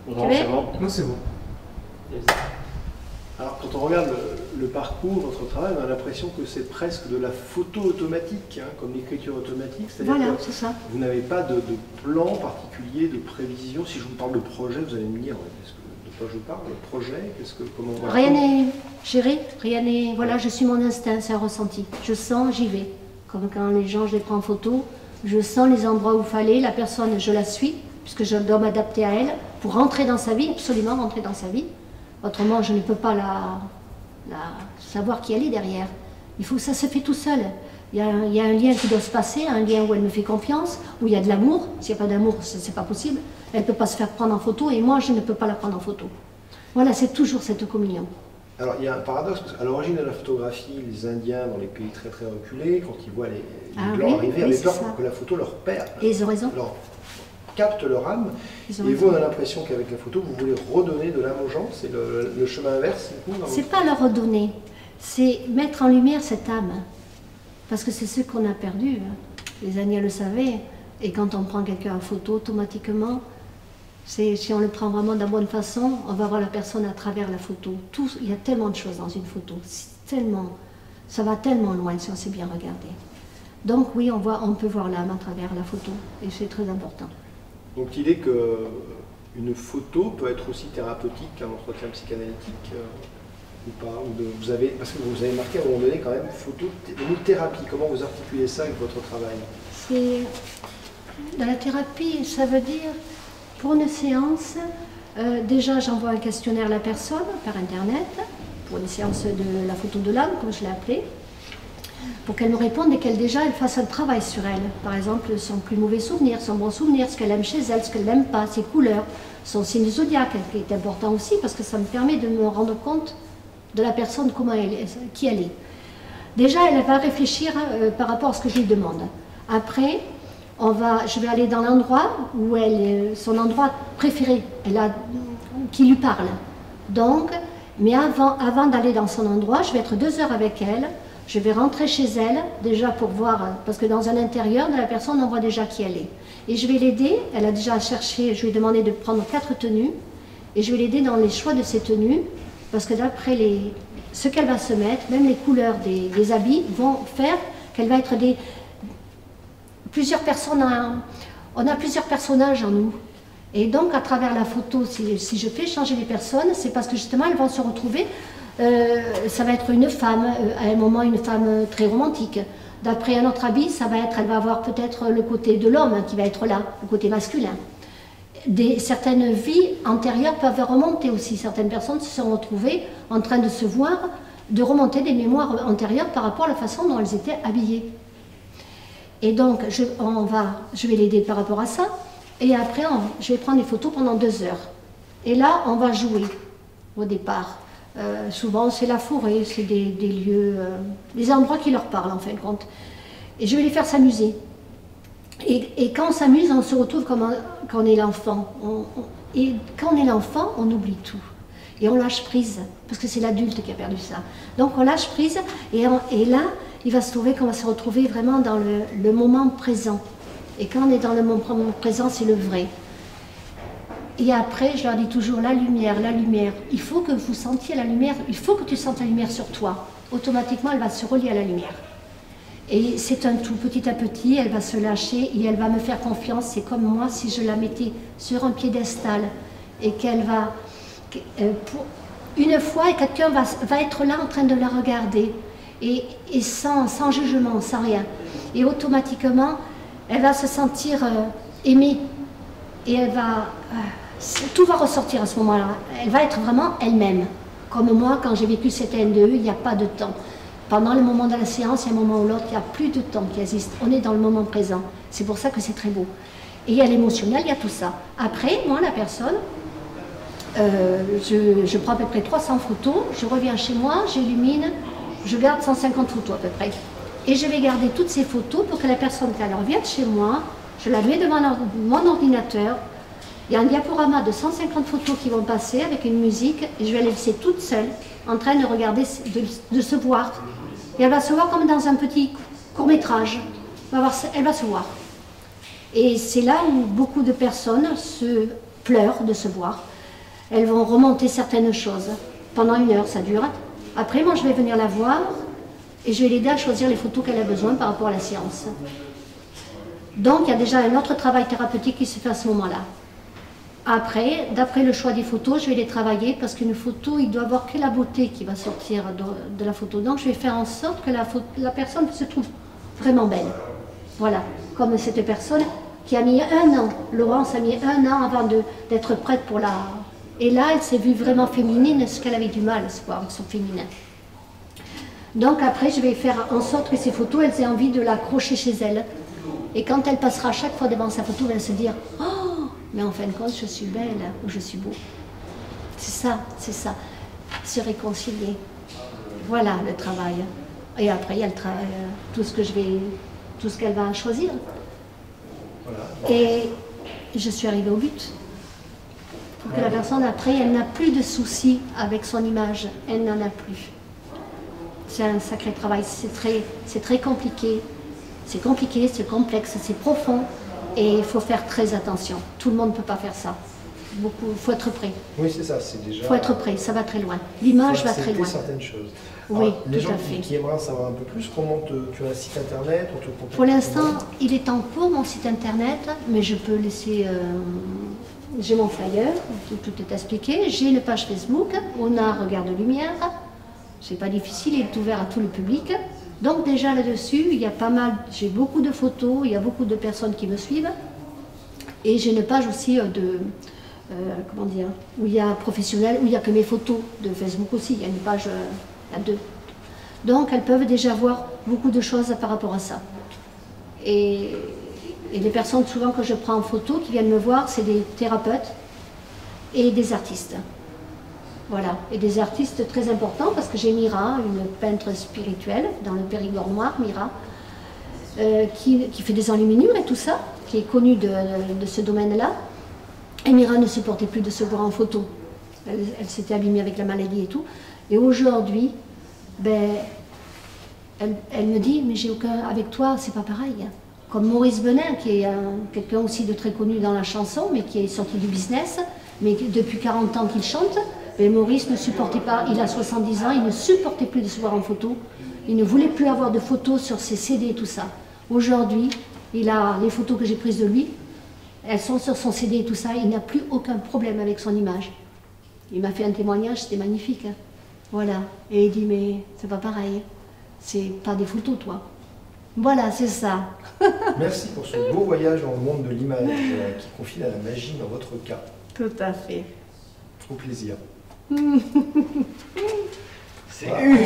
Non, c'est bon. Non, c'est bon. Alors, quand on regarde le parcours, votre travail, on a l'impression que c'est presque de la photo automatique, hein, comme l'écriture automatique. Voilà, c'est ça. Vous n'avez pas de plan particulier, de prévision. Si je vous parle de projet, vous allez me dire de quoi je parle, le projet, comment on va Rien n'est géré, rien n'est... Voilà, je suis mon instinct, c'est un ressenti. Je sens, j'y vais. Comme quand les gens, je les prends en photo, je sens les endroits où il fallait, la personne, je la suis, puisque je dois m'adapter à elle, pour rentrer dans sa vie, absolument rentrer dans sa vie. Autrement, je ne peux pas savoir qui elle est derrière. Il faut que ça se fait tout seul. Il y a un lien qui doit se passer, un lien où elle me fait confiance, où il y a de l'amour. S'il n'y a pas d'amour, c'est pas possible. Elle ne peut pas se faire prendre en photo et moi, je ne peux pas la prendre en photo. Voilà, c'est toujours cette communion. Alors, il y a un paradoxe, parce qu'à l'origine de la photographie, les Indiens, dans les pays très très reculés, quand ils voient les blancs arriver, avaient peur que la photo leur perde. Et ils ont raison. Capte leur âme, et vous, on a l'impression qu'avec la photo, vous voulez redonner de l'âme aux gens. C'est le chemin inverse. C'est pas leur redonner, c'est mettre en lumière cette âme. Parce que c'est ce qu'on a perdu. Les Indiens le savaient. Et quand on prend quelqu'un en photo, automatiquement, si on le prend vraiment de la bonne façon, on va voir la personne à travers la photo. Il y a tellement de choses dans une photo. Ça va tellement loin si on sait bien regarder. Donc oui, on peut voir l'âme à travers la photo. Et c'est très important. Donc l'idée qu'une photo peut être aussi thérapeutique qu'un entretien psychanalytique ou pas, parce que vous avez marqué à un moment donné quand même le mot thérapie. Comment vous articulez ça avec votre travail? Dans la thérapie, ça veut dire, pour une séance, déjà j'envoie un questionnaire à la personne par internet, pour une séance de la photo de l'âme, comme je l'ai appelée, pour qu'elle me réponde et qu'elle fasse un travail sur elle. Par exemple, son plus mauvais souvenir, son bon souvenir, ce qu'elle aime chez elle, ce qu'elle n'aime pas, ses couleurs, son signe zodiaque, qui est important aussi parce que ça me permet de me rendre compte de la personne, qui elle est. Déjà, elle va réfléchir par rapport à ce que je lui demande. Après, je vais aller dans l'endroit où son endroit préféré, qui lui parle. Donc, mais avant d'aller dans son endroit, je vais être 2 heures avec elle. Je vais rentrer chez elle, déjà pour voir, parce que dans un intérieur de la personne, on voit déjà qui elle est. Et je vais l'aider, elle a déjà cherché, je lui ai demandé de prendre 4 tenues, et je vais l'aider dans les choix de ces tenues, parce que d'après ce qu'elle va se mettre, même les couleurs des habits vont faire qu'elle va être plusieurs personnes, on a plusieurs personnages en nous. Et donc à travers la photo, si je fais changer les personnes, c'est parce que justement elles vont se retrouver. Ça va être une femme, à un moment une femme très romantique. D'après un autre habit, elle va avoir peut-être le côté de l'homme qui va être là, le côté masculin. Certaines vies antérieures peuvent remonter aussi. Certaines personnes se sont retrouvées en train de se voir, de remonter des mémoires antérieures par rapport à la façon dont elles étaient habillées. Et donc, je vais l'aider par rapport à ça. Et après, je vais prendre des photos pendant 2 heures. Et là, on va jouer au départ. Souvent c'est la forêt, c'est des lieux, des endroits qui leur parlent en fin de compte. Et je vais les faire s'amuser. Et quand on s'amuse, on se retrouve comme quand on est l'enfant. Et quand on est l'enfant, on oublie tout. Et on lâche prise, parce que c'est l'adulte qui a perdu ça. Donc on lâche prise, et là, il va se trouver qu'on va se retrouver vraiment dans le moment présent. Et quand on est dans le moment présent, c'est le vrai. Et après, je leur dis toujours, la lumière, il faut que vous sentiez la lumière, il faut que tu sentes la lumière sur toi. Automatiquement, elle va se relier à la lumière. Et c'est un tout, petit à petit, elle va se lâcher et elle va me faire confiance. C'est comme moi, si je la mettais sur un piédestal et qu'elle va, une fois, et quelqu'un va être là en train de la regarder, et sans jugement, sans rien. Et automatiquement, elle va se sentir aimée, et tout va ressortir à ce moment-là. Elle va être vraiment elle-même. Comme moi, quand j'ai vécu cette NDE, il n'y a pas de temps. Pendant le moment de la séance, il y a un moment ou l'autre, il n'y a plus de temps qui existe. On est dans le moment présent. C'est pour ça que c'est très beau. Et il y a l'émotionnel, il y a tout ça. Après, moi, la personne, je prends à peu près 300 photos, je reviens chez moi, j'illumine, je garde 150 photos à peu près. Et je vais garder toutes ces photos pour que la personne, quand elle revienne chez moi, je la mets devant mon ordinateur. Il y a un diaporama de 150 photos qui vont passer avec une musique et je vais la laisser toute seule en train de regarder, de se voir. Et elle va se voir comme dans un petit court-métrage. Elle va se voir. Et c'est là où beaucoup de personnes pleurent de se voir. elles vont remonter certaines choses. Pendant 1 heure, ça dure. Après, moi, je vais venir la voir et je vais l'aider à choisir les photos qu'elle a besoin par rapport à la séance. Donc, il y a déjà un autre travail thérapeutique qui se fait à ce moment-là. Après, d'après le choix des photos, je vais les travailler parce qu'une photo, il doit avoir que la beauté qui va sortir de la photo. Donc, je vais faire en sorte que la personne se trouve vraiment belle. Voilà, comme cette personne qui a mis 1 an. Laurence a mis 1 an avant d'être prête pour la... Et là, elle s'est vue vraiment féminine, ce qu'elle avait du mal à se voir avec son féminin. Donc après, je vais faire en sorte que ces photos, elles aient envie de l'accrocher chez elle. Et quand elle passera chaque fois devant sa photo, elle va se dire « Oh, mais en fin de compte, je suis belle ou je suis beau. » C'est ça, se réconcilier. Voilà le travail. Et après, il y a le travail, tout ce qu'elle va choisir. Voilà. Et je suis arrivée au but. Pour que la personne, après, elle n'a plus de soucis avec son image. Elle n'en a plus. C'est un sacré travail. C'est très compliqué. C'est compliqué, c'est complexe, c'est profond. Et il faut faire très attention. Tout le monde ne peut pas faire ça. Il faut être prêt. Oui, c'est ça. C'est déjà... Il faut être prêt, ça va très loin. L'image va très loin. Certaines choses. Oui, alors, les tout gens à fait. qui aimeraient en savoir un peu plus, comment tu as un site internet, on te contacte? Pour l'instant, il est en cours, mon site internet, mais je peux laisser... j'ai mon flyer, tout est expliqué. J'ai une page Facebook, on a Regard de Lumière. C'est pas difficile, il est ouvert à tout le public. Donc déjà là-dessus, il y a pas mal, j'ai beaucoup de photos, il y a beaucoup de personnes qui me suivent. Et j'ai une page aussi comment dire, où il y a professionnel, où il n'y a que mes photos de Facebook aussi. Il y a une page, il y a 2. Donc elles peuvent déjà voir beaucoup de choses par rapport à ça. Et les personnes souvent que je prends en photo, qui viennent me voir, c'est des thérapeutes et des artistes. Voilà, et des artistes très importants, parce que j'ai Mira, une peintre spirituelle, dans le Périgord noir, Mira, qui fait des enluminures et tout ça, qui est connue de ce domaine-là. Et Mira ne supportait plus de se voir en photo. Elle s'était abîmée avec la maladie et tout. Et aujourd'hui, ben, elle me dit, mais j'ai aucun... avec toi, c'est pas pareil. Comme Maurice Benin, qui est quelqu'un aussi de très connu dans la chanson, mais qui est sorti du business, mais depuis 40 ans qu'il chante. Mais Maurice ne supportait pas, il a 70 ans, il ne supportait plus de se voir en photo. Il ne voulait plus avoir de photos sur ses CD et tout ça. Aujourd'hui, il a les photos que j'ai prises de lui, elles sont sur son CD et tout ça, il n'a plus aucun problème avec son image. Il m'a fait un témoignage, c'était magnifique. Hein. Voilà. Et il dit, mais c'est pas pareil, c'est pas des photos, toi. Voilà, c'est ça. Merci pour ce beau voyage dans le monde de l'image qui confine à la magie dans votre cas. Tout à fait. Au plaisir. C'est une